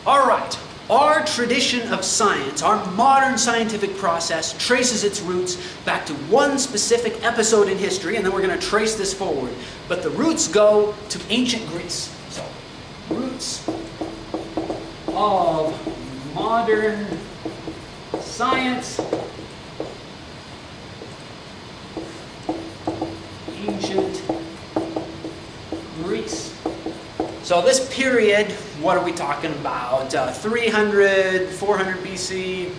All right. Our tradition of science, our modern scientific process, traces its roots back to one specific episode in history, and then we're going to trace this forward. But the roots go to ancient Greece. So, roots of modern science, ancient Greece. So this period, what are we talking about? 300, 400 BC,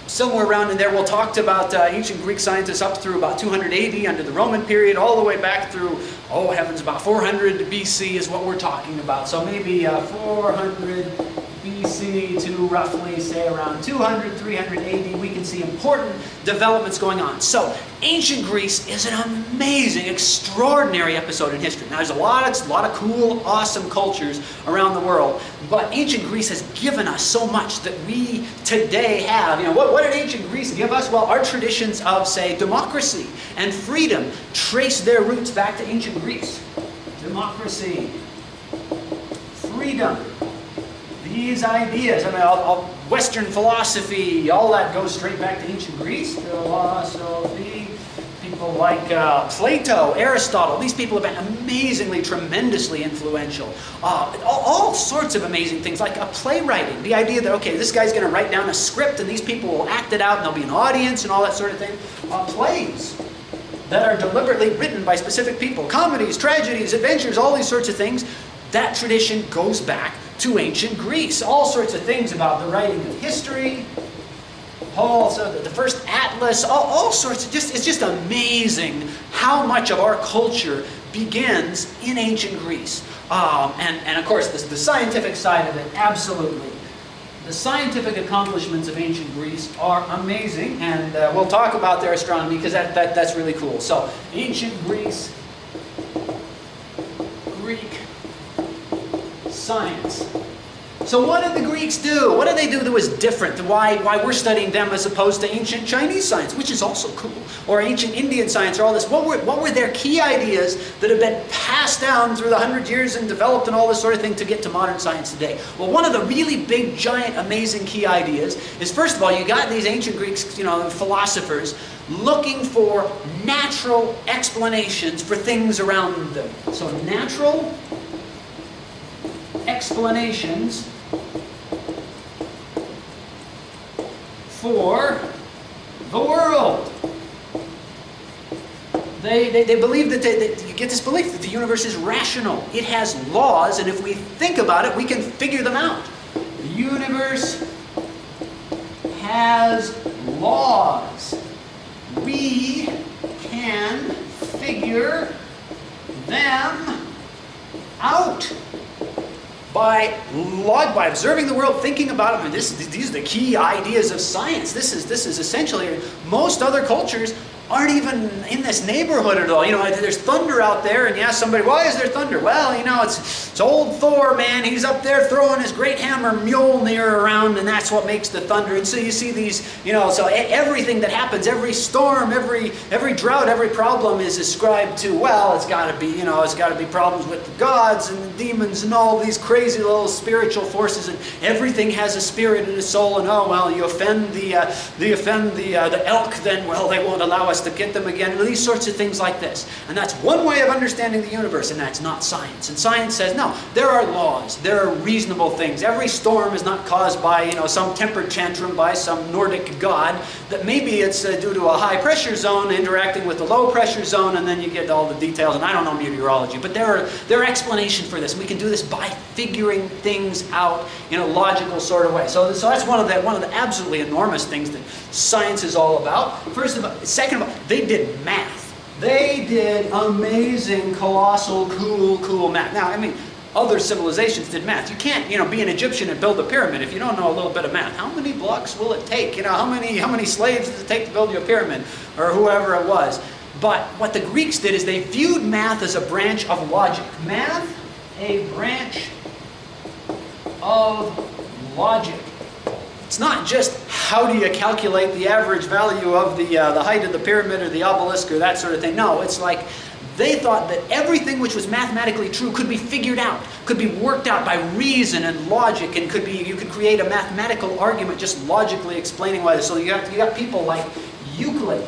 somewhere around in there. We'll talk about ancient Greek scientists up through about 280 under the Roman period, all the way back through, oh heavens, about 400 BC is what we're talking about. So maybe 400 BC to roughly, say, around 200, 380, we can see important developments going on. So, ancient Greece is an amazing, extraordinary episode in history. Now, there's a lot of cool, awesome cultures around the world, but ancient Greece has given us so much that we today have. You know, what did ancient Greece give us? Well, our traditions of, say, democracy and freedom trace their roots back to ancient Greece. Democracy, freedom. These ideas, I mean, Western philosophy, all that goes straight back to ancient Greece. Philosophy, people like Plato, Aristotle, these people have been amazingly, tremendously influential. All sorts of amazing things, like playwriting. The idea that, okay, this guy's going to write down a script and these people will act it out and there'll be an audience and all that sort of thing. Plays that are deliberately written by specific people. Comedies, tragedies, adventures, all these sorts of things. That tradition goes back to ancient Greece. All sorts of things about the writing of history, also the first atlas, all sorts of, it's just amazing how much of our culture begins in ancient Greece. And of course, the scientific side of it, absolutely. The scientific accomplishments of ancient Greece are amazing, and we'll talk about their astronomy because that's really cool. So, ancient Greece, Greek science. So what did the Greeks do? What did they do that was different? Why we're studying them as opposed to ancient Chinese science, which is also cool, or ancient Indian science, or all this. What were their key ideas that have been passed down through the 100 years and developed and all this sort of thing to get to modern science today? Well, one of the really big, giant, amazing key ideas is, first of all, you got these ancient Greeks, you know, philosophers, looking for natural explanations for things around them. So natural explanations for the world. They believe that you get this belief that the universe is rational. It has laws, and if we think about it, we can figure them out. The universe has laws. We can figure them out. By observing the world, thinking about it. I mean, these are the key ideas of science. This is essentially, most other cultures aren't even in this neighborhood at all. You know, there's thunder out there, and you ask somebody, why is there thunder? Well, you know, it's old Thor, man. He's up there throwing his great hammer Mjolnir around, and that's what makes the thunder. And so you see these, you know, so everything that happens, every storm, every drought, every problem is ascribed to, well, it's got to be, you know, it's got to be problems with the gods and the demons and all these crazy little spiritual forces, and everything has a spirit and a soul, and oh, well, you offend the elk, then, well, they won't allow us to get them again. These sorts of things like this. And that's one way of understanding the universe, and that's not science. And science says, no, there are laws. There are reasonable things. Every storm is not caused by, you know, some temper tantrum by some Nordic god. That maybe it's due to a high pressure zone interacting with the low pressure zone, and then you get all the details. And I don't know meteorology, but there are explanations for this. We can do this by figuring things out in a logical sort of way. So that's one of the absolutely enormous things that science is all about. Second of all, they did math. They did amazing, colossal, cool math. Now, I mean, other civilizations did math. You can't, you know, be an Egyptian and build a pyramid if you don't know a little bit of math. How many blocks will it take? You know, how many slaves does it take to build you a pyramid, or whoever it was? But what the Greeks did is they viewed math as a branch of logic. Math, a branch of logic. It's not just how do you calculate the average value of the height of the pyramid or the obelisk or that sort of thing. No, it's like They thought that everything which was mathematically true could be figured out, could be worked out by reason and logic, and you could create a mathematical argument just logically explaining why this. So you got people like Euclid,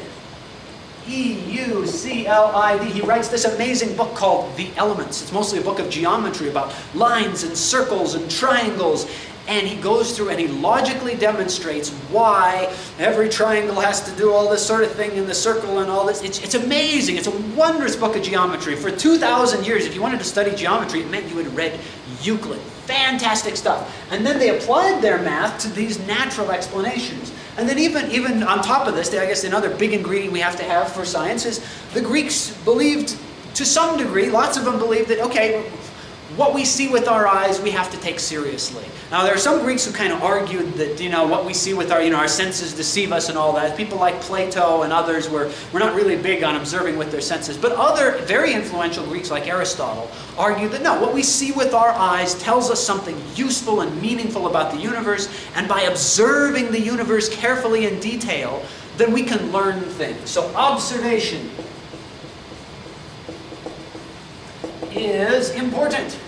E-U-C-L-I-D. He writes this amazing book called The Elements. It's mostly a book of geometry about lines and circles and triangles. And he goes through and he logically demonstrates why every triangle has to do all this sort of thing in the circle and all this. It's amazing. It's a wondrous book of geometry. For 2,000 years, if you wanted to study geometry, it meant you had read Euclid. Fantastic stuff. And then they applied their math to these natural explanations. And then even on top of this, I guess another big ingredient we have to have for science is the Greeks believed, to some degree, lots of them believed that, okay, what we see with our eyes, we have to take seriously. Now, there are some Greeks who kind of argued that, what we see with our senses deceive us and all that. People like Plato and others were not really big on observing with their senses. But other very influential Greeks like Aristotle argued that no, what we see with our eyes tells us something useful and meaningful about the universe. And by observing the universe carefully in detail, then we can learn things. So observation is important.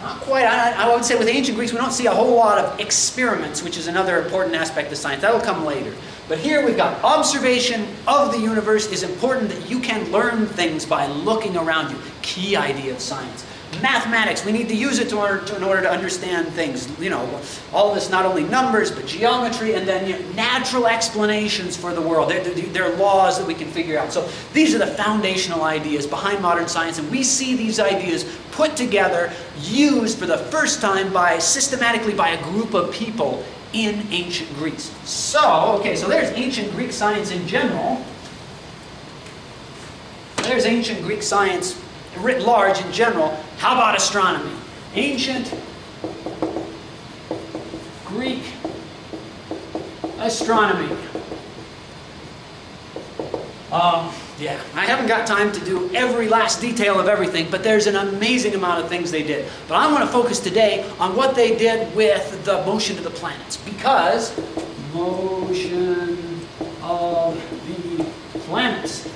Not quite. I would say with ancient Greeks we don't see a whole lot of experiments, which is another important aspect of science. That will come later. But here we've got observation of the universe is important, that you can learn things by looking around you. Key idea of science. Mathematics, we need to use it in order to understand things. All this, not only numbers, but geometry, and then natural explanations for the world. There are laws that we can figure out. So these are the foundational ideas behind modern science, and we see these ideas put together, used for the first time systematically by a group of people in ancient Greece. So there's ancient Greek science in general. There's ancient Greek science writ large in general. How about astronomy? Ancient Greek astronomy. Yeah, I haven't got time to do every last detail of everything, but there's an amazing amount of things they did. But I want to focus today on what they did with the motion of the planets, because motion of the planets.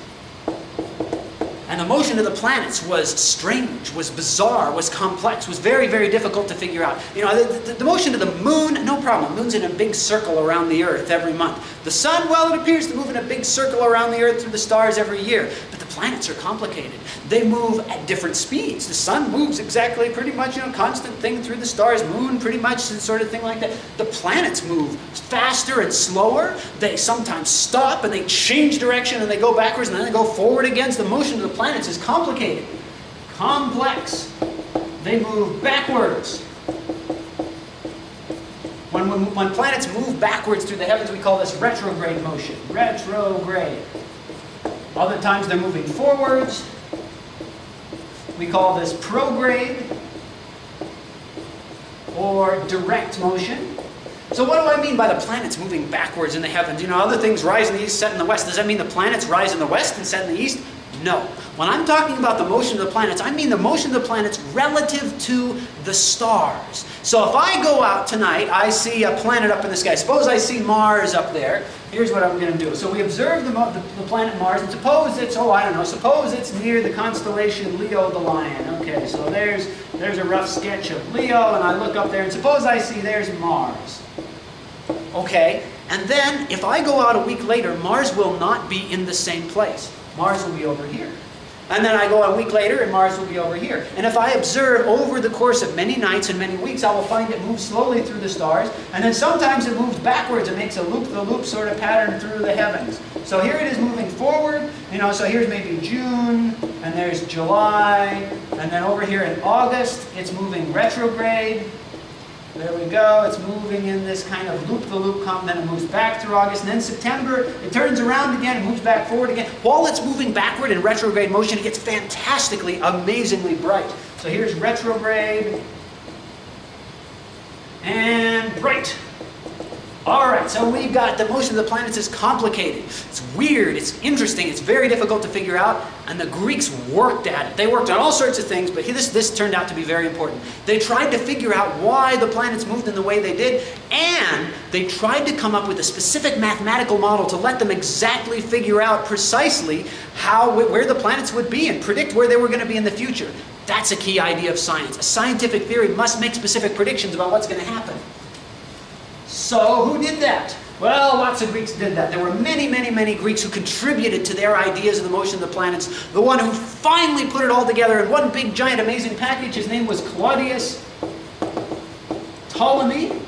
And the motion of the planets was strange, was bizarre, was complex, was very, very difficult to figure out. The motion of the moon, no problem. The moon's in a big circle around the Earth every month. The sun, well, it appears to move in a big circle around the Earth through the stars every year. But the planets are complicated. They move at different speeds. The sun moves exactly, pretty much, constant thing through the stars. Moon, pretty much, sort of thing like that. The planets move faster and slower. They sometimes stop and they change direction and they go backwards and then they go forward again. So the motion of the planets is complicated, complex. They move backwards. When planets move backwards through the heavens, we call this retrograde motion. Retrograde. Other times they're moving forwards. We call this prograde or direct motion. So what do I mean by the planets moving backwards in the heavens? Other things rise in the east, set in the west. Does that mean the planets rise in the west and set in the east? No. When I'm talking about the motion of the planets, I mean the motion of the planets relative to the stars. So if I go out tonight, I see a planet up in the sky. Suppose I see Mars up there. Here's what I'm going to do. So we observe the planet Mars, and suppose it's, suppose it's near the constellation Leo the Lion. Okay, so there's a rough sketch of Leo, and I look up there, and suppose I see there's Mars. Okay, and then if I go out a week later, Mars will not be in the same place. Mars will be over here. And then I go a week later and Mars will be over here. And if I observe over the course of many nights and many weeks, I will find it moves slowly through the stars. And then sometimes it moves backwards and makes a loop-the-loop sort of pattern through the heavens. So here it is moving forward. So here's maybe June, and there's July. And then over here in August, it's moving retrograde. There we go. It's moving in this kind of loop-the-loop, then it moves back through August. And then September, it turns around again, it moves back forward again. While it's moving backward in retrograde motion, it gets fantastically, amazingly bright. So here's retrograde and bright. All right, so we've got the motion of the planets is complicated. It's weird, it's interesting, it's very difficult to figure out, and the Greeks worked at it. They worked on all sorts of things, but this turned out to be very important. They tried to figure out why the planets moved in the way they did, and they tried to come up with a specific mathematical model to let them exactly figure out precisely where the planets would be and predict where they were going to be in the future. That's a key idea of science. A scientific theory must make specific predictions about what's going to happen. So, who did that? Well, lots of Greeks did that. There were many, many, many Greeks who contributed to their ideas of the motion of the planets. The one who finally put it all together in one big, giant, amazing package, his name was Claudius. Ptolemy.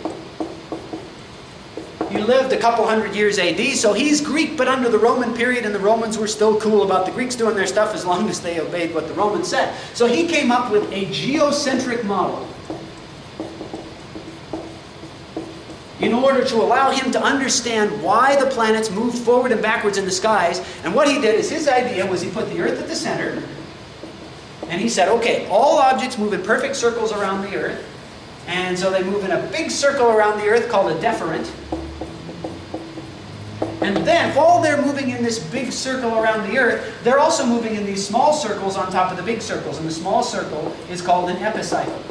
He lived a couple hundred years AD, so he's Greek, but under the Roman period, and the Romans were still cool about the Greeks doing their stuff as long as they obeyed what the Romans said. So he came up with a geocentric model in order to allow him to understand why the planets moved forward and backwards in the skies. And what he did is, his idea was he put the Earth at the center, and he said, okay, all objects move in perfect circles around the Earth, and so they move in a big circle around the Earth called a deferent. And then, while they're moving in this big circle around the Earth, they're also moving in these small circles on top of the big circles, and the small circle is called an epicycle.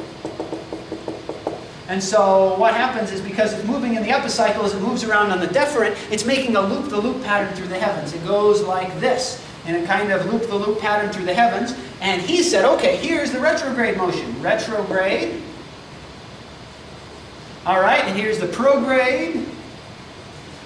And so what happens is, because it's moving in the epicycle as it moves around on the deferent, it's making a loop-the-loop pattern through the heavens. It goes like this, in a kind of loop-the-loop pattern through the heavens. And he said, okay, here's the retrograde motion. Retrograde. All right, and here's the prograde.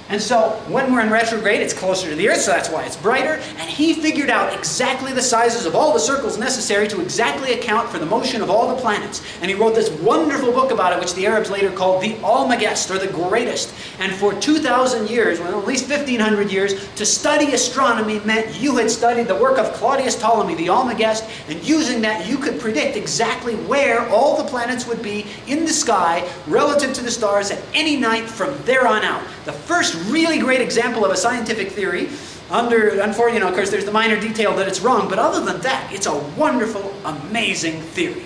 And so when we're in retrograde, it's closer to the Earth, so that's why it's brighter. And he figured out exactly the sizes of all the circles necessary to exactly account for the motion of all the planets. And he wrote this wonderful book about it, which the Arabs later called the Almagest, or the Greatest. And for 2,000 years, well, at least 1,500 years, to study astronomy meant you had studied the work of Claudius Ptolemy, the Almagest, and using that you could predict exactly where all the planets would be in the sky relative to the stars at any night from there on out. The first really great example of a scientific theory. Of course, there's the minor detail that it's wrong, but other than that, it's a wonderful, amazing theory.